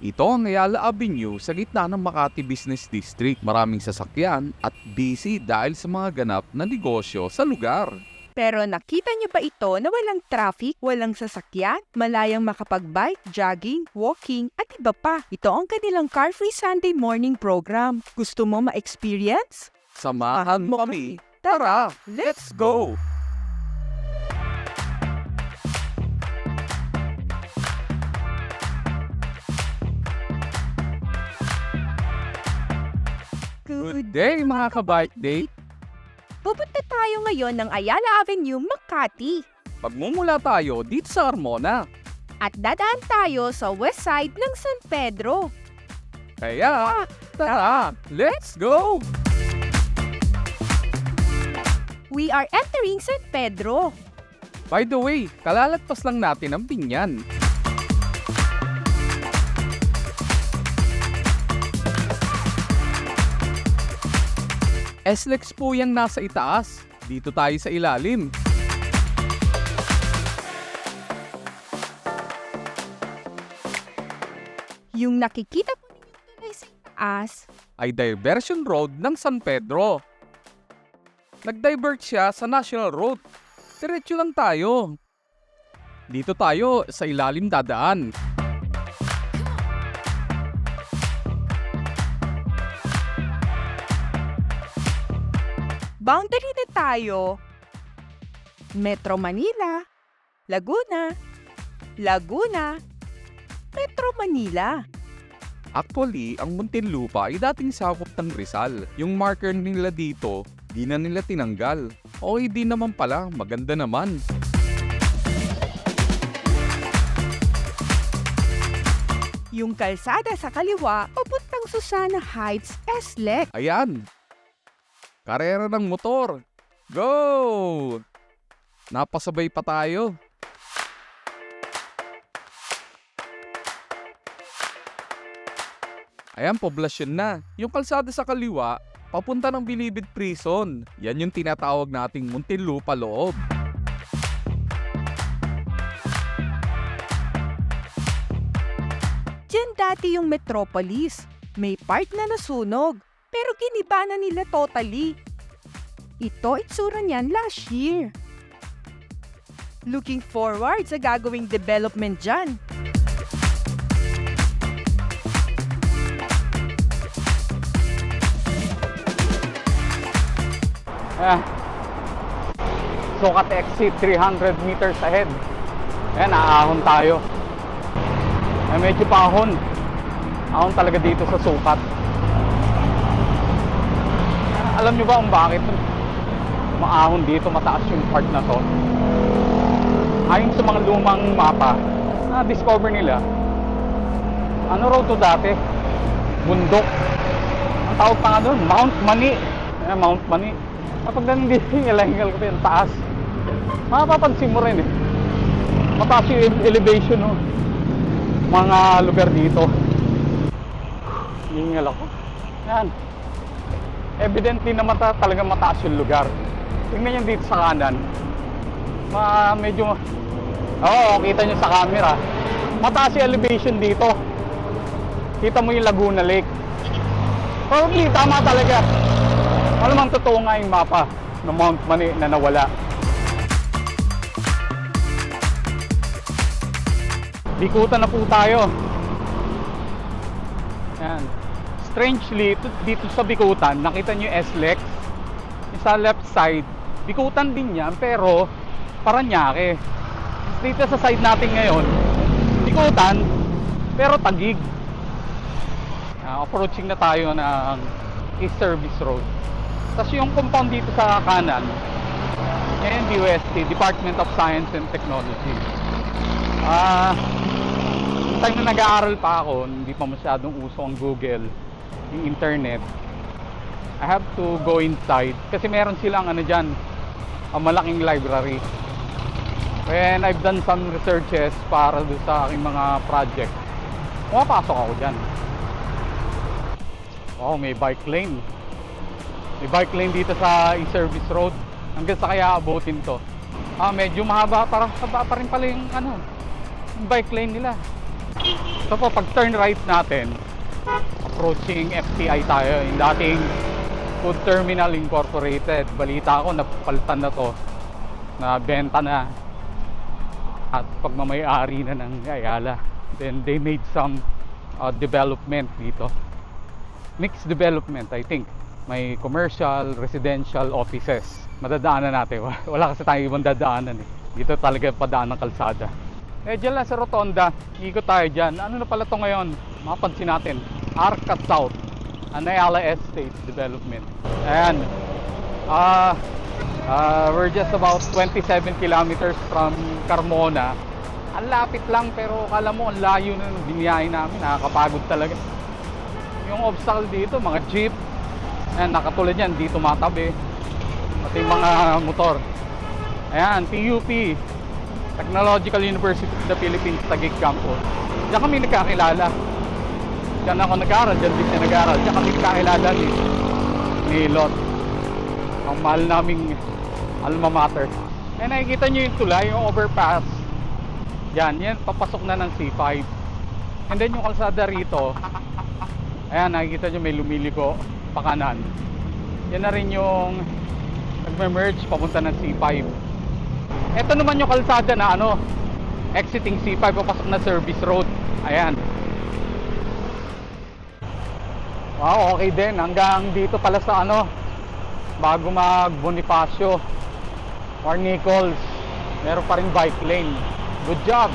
Ito ang Ayala Avenue sa gitna ng Makati Business District. Maraming sasakyan at busy dahil sa mga ganap na negosyo sa lugar. Pero nakita niyo ba ito na walang traffic, walang sasakyan, malayang makapag-bike, jogging, walking, at iba pa? Ito ang kanilang Car Free Sunday morning program. Gusto mo ma-experience? Samahan mo kami. Tara, let's go! Good day mga ka-bike date! Pupunta tayo ngayon ng Ayala Avenue, Makati. Magmumula tayo dito sa Carmona. At dadaan tayo sa west side ng San Pedro. Kaya, tara, let's go! We are entering San Pedro. By the way, kalalagpas lang natin ang Binyan. SLEX po yung nasa itaas. Dito tayo sa ilalim. Yung nakikita po ninyo tuloy sa itaas, Ay diversion road ng San Pedro. Nag-divert siya sa National Road. Diretso lang tayo. Dito tayo sa ilalim dadaan. boundary na tayo. Metro Manila, Laguna, Laguna, Metro Manila. Actually, ang Muntinlupa ay dating sakop ng Rizal. Yung marker nila dito, di na nila tinanggal. Okay di naman pala, maganda naman. Yung kalsada sa kaliwa, papuntang Susana Heights, SLEX. Ayan. Karera ng motor. Go! Napasabay pa tayo. Ayan, poblasyon na. Yung kalsada sa kaliwa, papunta ng Bilibid Prison. Yan yung tinatawag nating Muntinlupa loob. Diyan dati yung Metropolis. May part na nasunog, pero giniba na nila totally. Ito itsura niyan last year. Looking forward sa gagawing development dyan. Sukat exit 300 meters ahead. Ayan, aahon tayo. Medyo paahon. Ahon talaga dito sa sukat. Alam nyo ba kung bakit maahon dito, mataas yung part na to? Ayon sa mga lumang mapa, na-discover nila, ano raw to dati? Bundok. Ang tawag pa nga doon, Mount Mani. Mount Mani. Kapag nandito yung hingal ko yung taas, mapapansin mo rin mataas yung elevation mga lugar dito. Hingal ako. Yan. Evidently na talagang mataas yung lugar. Tingnan nyo dito sa kanan. Medyo, kita nyo sa camera. Mataas yung elevation dito. Kita mo yung Laguna Lake. Probably, tama talaga. Alam ang totoo nga yung mapa ng Mount Mani na nawala. Bikutan na po tayo. Yan. Strangely, dito sa Bikutan, nakita nyo yung SLEX. Sa left side, Bikutan din yan, pero Paranaque. Dito sa side natin ngayon, Bikutan, pero Taguig. Approaching na tayo ng East Service Road. Tapos yung compound dito sa kanan, yan DOST, Department of Science and Technology. Yung time na nag-aaral pa ako, hindi pa masyadong uso ang Google, yung internet. I have to go inside kasi meron silang dyan, malaking library. And I've done some researches para doon sa aking mga project. Pumapasok ako dyan. Wow, may bike lane. May bike lane dito sa E-Service Road. Hanggang sa kaya abutin to. Medyo mahaba, parang haba pa rin pala yung yung bike lane nila. So po, pag turn right natin, approaching FTI tayo, yung dating Food Terminal Incorporated. Balita ko, napalitan na to, na benta na at pagmamay-ari na ng Ayala. Then they made some development dito, mixed development. I think may commercial, residential, offices. Madadaanan natin. Wala kasi tayong ibang dadaanan eh. Dito talaga padaan ng kalsada. Dyan lang sa Rotonda, ikot tayo dyan. Ano na pala to ngayon? Mapansin natin, Arca South, Ayala Estate Development. Ayan. We're just about 27 kilometers from Carmona. Ang lapit lang, pero kala mo ang layo na ng biniyahe namin. Nakakapagod talaga. Yung obstacle dito, mga jeep. Ayan, nakatulad yan, dito matabi. Pati yung mga motor. Ayan, TUP, Technological University of the Philippines, Taguig Campus. Diyan kami nagkakilala. Diyan ako nag-aaral, diyan din siya nag-aaral. Diyan kami nagkakilala ni Lot. Ang mahal naming alma mater. Eh, nakikita nyo yung tulay, yung overpass. Yan, papasok na ng C5. And then yung kalsada rito, ayan, nakikita nyo may lumiliko pa kanan. Yan na rin yung nagme-merge papunta ng C5. Ito naman yung kalsada na exiting C5, papasok na service road. Ayan. Wow, okay din. Hanggang dito pala sa bago mag Bonifacio or Nichols, meron pa rin bike lane. Good job.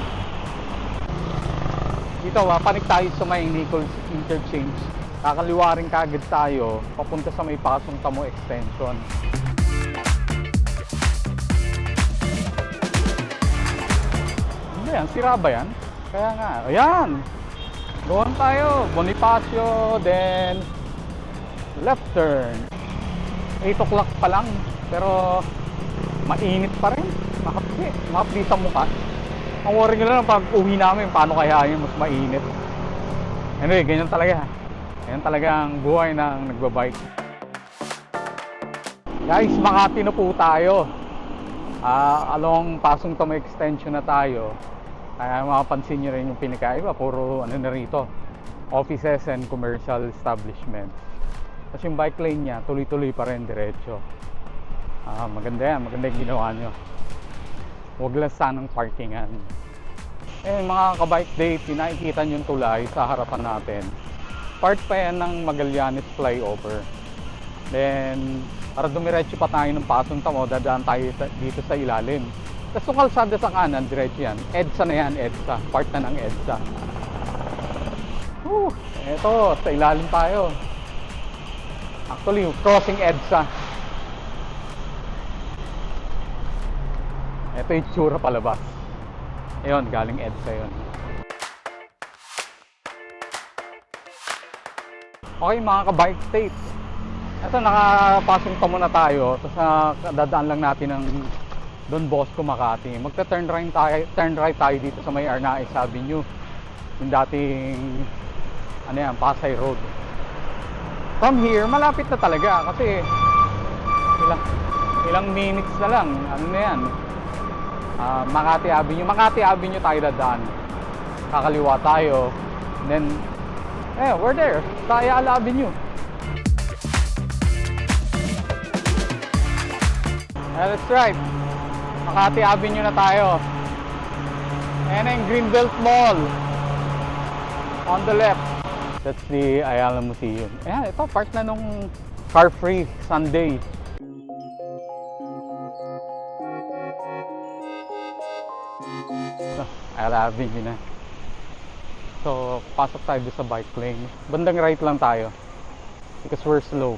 Dito, panik tayo sa may Nichols Interchange. Kakaliwa rin kagad tayo papunta sa may Pasong Tamo Extension. Hindi yan, sira ba yan? Kaya nga, ayan. Doon tayo, Bonifacio, then left turn. 8 o'clock pa lang, pero mainit pa rin. Makapli sa mukha. Ang worry nyo lang pag uwi namin, paano kaya yun mas mainit. Anyway, ganyan talaga. Ganyan talaga ang buhay ng nagbabike. Guys, Makati na po tayo. Along Pasong Tamo Extension na tayo. Kaya makapansin nyo rin yung pinakaiba. Puro na rito, offices and commercial establishments. Tapos yung bike lane niya, tuloy-tuloy pa rin, diretso. Maganda yan, maganda yung ginawa nyo. Huwag lang sanang parkingan. Mga ka-bike date, nakikita nyo yung tulay sa harapan natin. Part pa yan ng Magallanes flyover. Then, para dumiretso pa tayo ng Pasong Tamo, dadaan tayo dito sa ilalim. Tapos yung kalsada sa kanan, diretso yan. EDSA na yan, EDSA. Part na ng EDSA. Eto, sa ilalim tayo. Actually, crossing EDSA. Ito yung tsura palabas. Ayun, galing EDSA yun. Okay mga ka-bike state. Ito, nakapasong Tamo na tayo. Tapos dadaan lang natin ng Don Bosco, Makati. Magta-turn right tayo dito sa may Arnaiz Avenue. Yung dating Pasay Road. From here, malapit na talaga kasi ilang minutes na lang. Makati Avenue tayo dadaan. Kakaliwa tayo. And then, we're there. Sa Ayala Avenue. That's right. Makati Avenue na tayo. Ayan na yung Greenbelt Mall. On the left. That's the Ayala Museum. Ayan, ito part na nung Car Free Sunday. Ayala Avenue na. So, pasok tayo sa bike lane. Bandang right lang tayo. Because we're slow.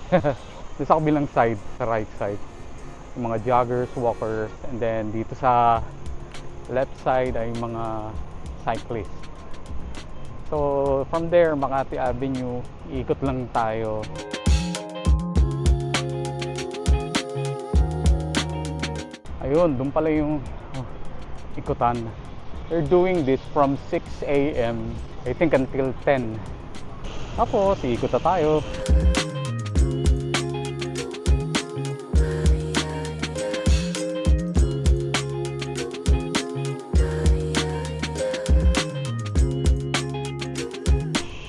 Dito sa kabilang side, sa right side. Yung mga joggers, walkers, and then dito sa left side ay mga cyclists. So, from there, Makati Avenue, ikot lang tayo. Ayun, doon pala yung ikutan. They're doing this from 6 a.m. I think until 10. Tapos, ikot na tayo.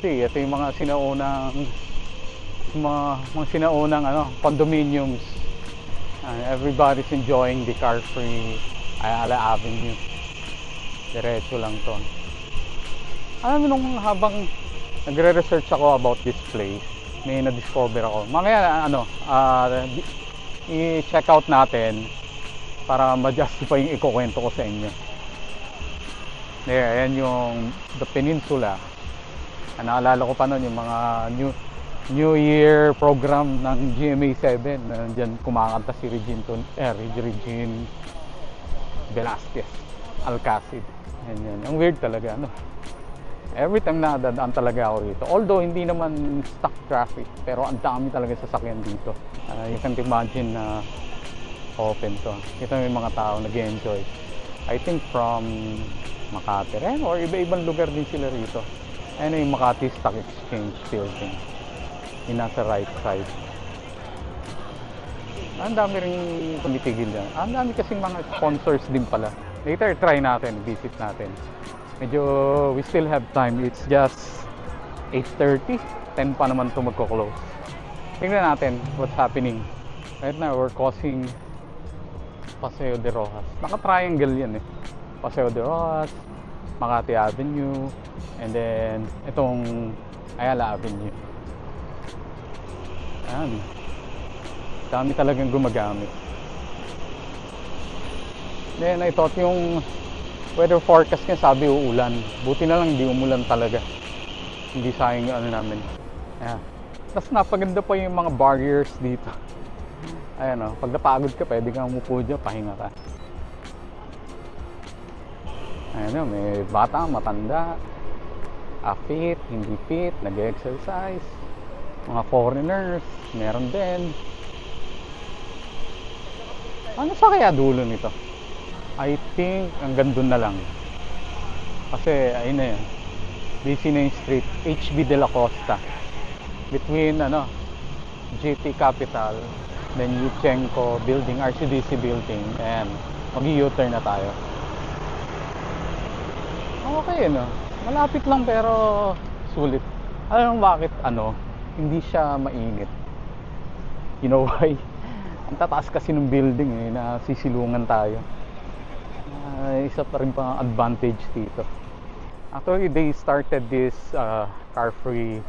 see, ito yung mga sinaunang condominiums. Everybody's enjoying the car-free Ayala Avenue. Diretso lang to. Alam mo, nung habang nagre-research ako about this place, may na-discover ako. Mamaya i-check out natin para ma-justify yung ikukwento ko sa inyo. There, ayan yung the peninsula. Naalala ko pa nun yung mga New Year program ng GMA7. Diyan kumakanta si Regine Velasquez Alcacid. Yan. Ang weird talaga, ano. Every time na dadaan talaga ako rito. Although hindi naman stuck traffic, pero ang dami talaga sasakyan dito. You can't imagine na open to. Ito yung mga tao nag-enjoy. I think from Makati rin or iba-ibang lugar din sila rito. Ayun yung Makati Stock Exchange building. Yung nasa right side. Ang dami rin tumitigil dyan. Ang dami kasing mga sponsors din pala. Later try natin, visit natin. Medyo we still have time. It's just 8:30. 10 pa naman ito magko-close. Tingnan natin what's happening. Right now we're crossing Paseo de Rojas. Naka-triangle yan eh. Paseo de Rojas, Makati Avenue, and then itong Ayala Avenue. Ayan. Dami talagang gumagamit. Then I thought yung weather forecast niya sabi uulan. Buti na lang hindi umulan talaga. Hindi sayang yung ano namin. Ayan. Tapos napaganda pa yung mga barriers dito. Ayan o, pag napagod ka pwede kang umupo dyan, pahinga ka. Ayan o, may bata, matanda, fit, hindi fit, nag-exercise. Mga foreigners, meron din. Ano sa kaya dulo nito? I think hanggang dun na lang. Kasi ayun na yun. Busy na yung street. HB de la Costa. Between GT Capital, then Yuchenko building, RCDC building, and mag-U-turn na tayo. Okay, malapit lang pero sulit. Alam mo bakit hindi siya mainit? You know why? Ang tataas kasi ng building na sisilungan tayo. Isa pa rin pang advantage dito. Actually, they started this car-free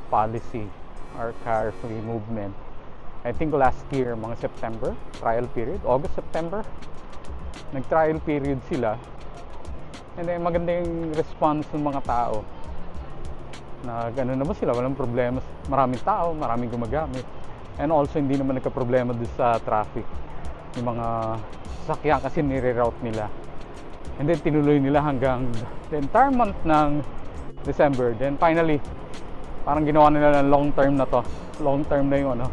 policy or car-free movement. I think last year, mga September, trial period, August, September. Nag-trial period sila. And then maganda yung response ng mga tao. Na gano'n naman sila, walang problema. Maraming tao, maraming gumagamit. And also hindi naman nagka-problema doon sa traffic. Yung mga sasakyan kasi nire-route nila. And then tinuloy nila hanggang the entire month ng December. Then finally, parang ginawa nila ng long term na to. Long term na yung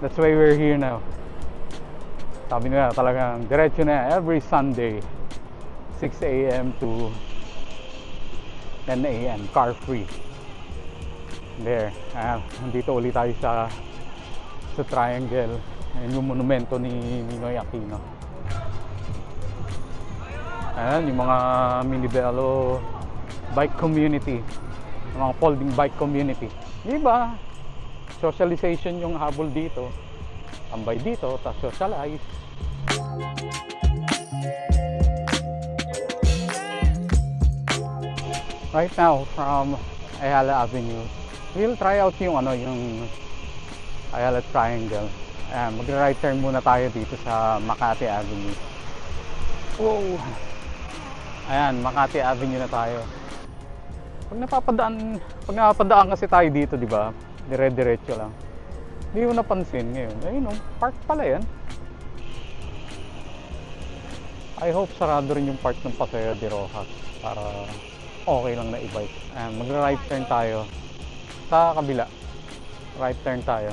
That's why we're here now. Sabi nila talagang diretso na every Sunday 6 a.m. to 10 a.m. car free. There. Nandito ulit tayo sa triangle. Ayan yung monumento ni Ninoy Aquino. Ayan yung mga Minibelo bike community. Yung mga folding bike community. Diba? Socialization yung habol dito. Tambay dito, tapos socialize. Right now from Ayala Avenue, we'll try out yung Ayala Triangle. Mag-right turn muna tayo dito sa Makati Avenue. Wow. Ayan, Makati Avenue na tayo. Pag napapadaan kasi tayo dito, di ba? Dire-diretso lang. Hindi ko napansin ngayon. Ayun, park pala yan. I hope sarado rin yung part ng Paseo de Rojas para okay lang na i-bike. Mag-right turn tayo sa kabila. Right turn tayo.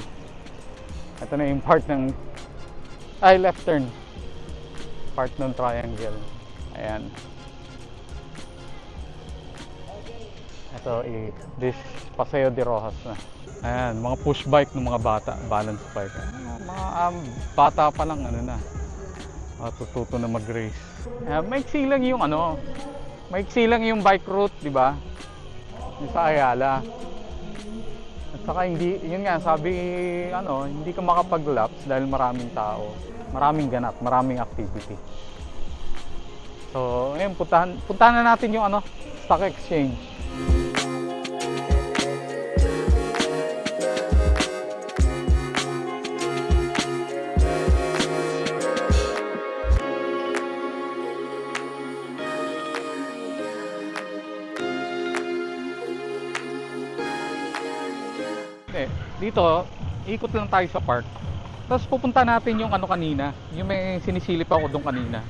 Ito na yung part ng left turn. Part ng triangle. Ayan. Ito this Paseo de Rojas na. Ayan, mga push bike ng mga bata, balance bike. Mga bata pa lang matututo na mag-race. Maiksi lang yung maiksi lang yung bike route, di ba? yung sa Ayala. At saka hindi, yun nga, sabi, hindi ka makapag-laps dahil maraming tao, maraming ganap, maraming activity. So, ngayon, puntahan na natin yung stock exchange. Dito, ikot lang tayo sa park. Tapos pupunta natin yung kanina, yung may sinisilip ako doon kanina.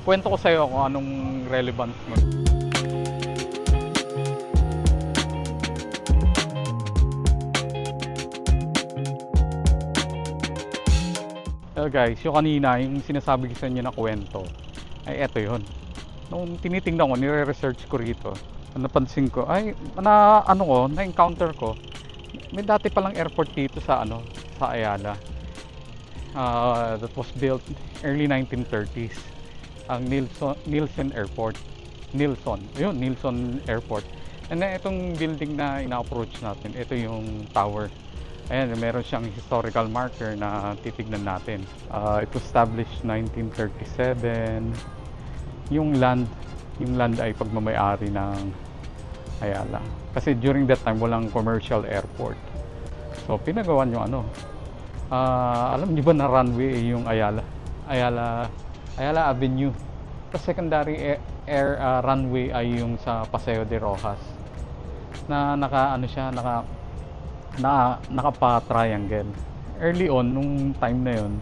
Kwento ko sa'yo kung anong relevance mo. Well guys, yung kanina, yung sinasabi ko sa inyo na kwento, ay eto yun. Nung tinitingnan ko, nire-research ko rito, napansin ko, na-encounter ko, may dati palang airport dito sa sa Ayala. That was built early 1930s. Ang Nilsson Airport. Nilsson Airport. And then itong building na ina-approach natin, ito yung tower. Ayan, meron siyang historical marker na titignan natin. It was established 1937. Yung land ay pagmamay-ari ng Ayala. Kasi during that time, walang commercial airport. So, pinagawan yung alam niyo ba na runway yung Ayala Avenue. The secondary runway ay yung sa Paseo de Rojas. Na naka-triangle. Early on, nung time na yun,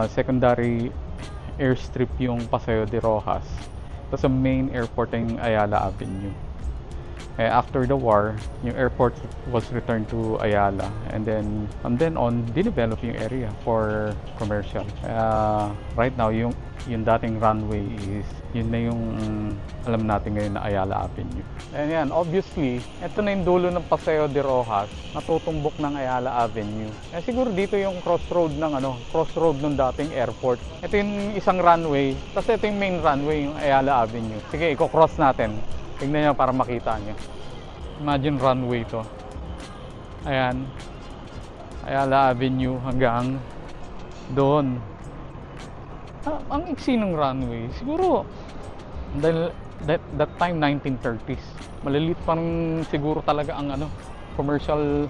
secondary airstrip yung Paseo de Rojas. Tapos ang main airport ay yung Ayala Avenue. After the war, yung airport was returned to Ayala, and then from then on, dinevelop yung area for commercial. Right now, yung dating runway is yun na yung alam natin ngayon na Ayala Avenue. And yan, obviously, ito na yung dulo ng Paseo de Rojas, natutumbok ng Ayala Avenue. Siguro dito yung crossroad ng dating airport. Ito yung isang runway, tapos ito yung main runway, yung Ayala Avenue. Sige, i-cross natin. Tignan nyo para makita nyo. Imagine runway to. Ayan. Ayala Avenue hanggang doon. Ang iksi ng runway. Siguro, dahil that time 1930s. Malilit pa rin siguro talaga ang commercial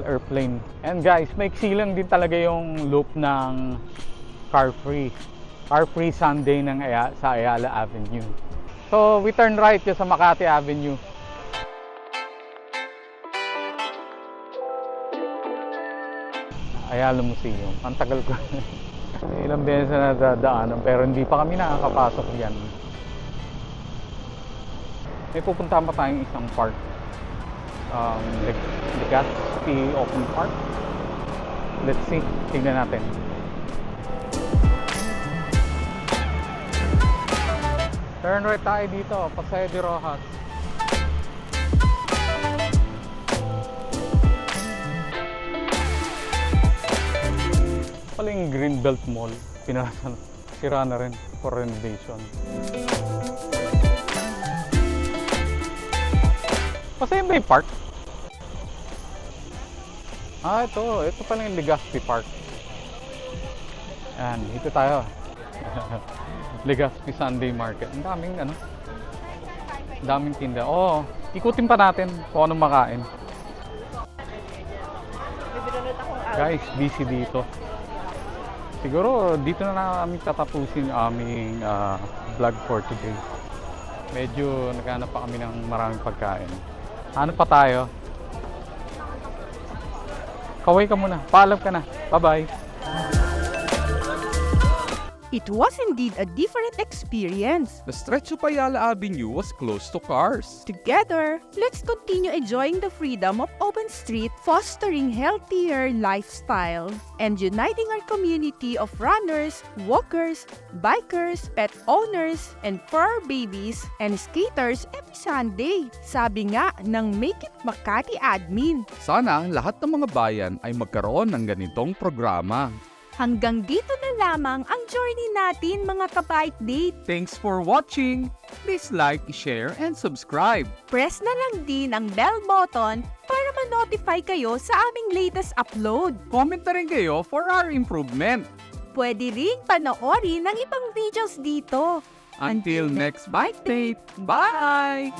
airplane. And guys, may iksi lang din talaga yung loop ng Carfree Sunday sa Ayala Avenue. So, we turn right sa Makati Avenue. Ayala Museum. Ang tagal ko. Ilang beses na nadadaanan pero hindi pa kami nakakapasok yan. May pupuntahan pa tayong isang park. Legazpi Open Park. Let's see. Tingnan natin. Turn right tayo dito, Paseo de Rojas. Pala yung Greenbelt Mall, sira na rin for renovation. Paseo ba yung park? Ito pala yung Legazpi Park. Ayan, dito tayo. Legazpi Sunday Market. Ang daming tinda. Ikutin pa natin kung anong makain. Guys, busy dito. Siguro dito na namin tatapusin aming vlog for today. Medyo naghanap pa kami ng maraming pagkain. Ano pa tayo? Kaway ka muna. Paalam ka na. Bye-bye. It was indeed a different experience. The stretch of Ayala Avenue was close to cars. Together, let's continue enjoying the freedom of open street, fostering healthier lifestyle, and uniting our community of runners, walkers, bikers, pet owners, and fur babies and skaters every Sunday. Sabi nga ng Make It Makati admin. Sana lahat ng mga bayan ay magkaroon ng ganitong programa. Hanggang dito na lamang ang journey natin mga ka-bike date. Thanks for watching! Please like, share, and subscribe. Press na lang din ang bell button para ma-notify kayo sa aming latest upload. Comment na rin kayo for our improvement. Pwede ring panoorin ng ibang videos dito. Until next bike date, bye!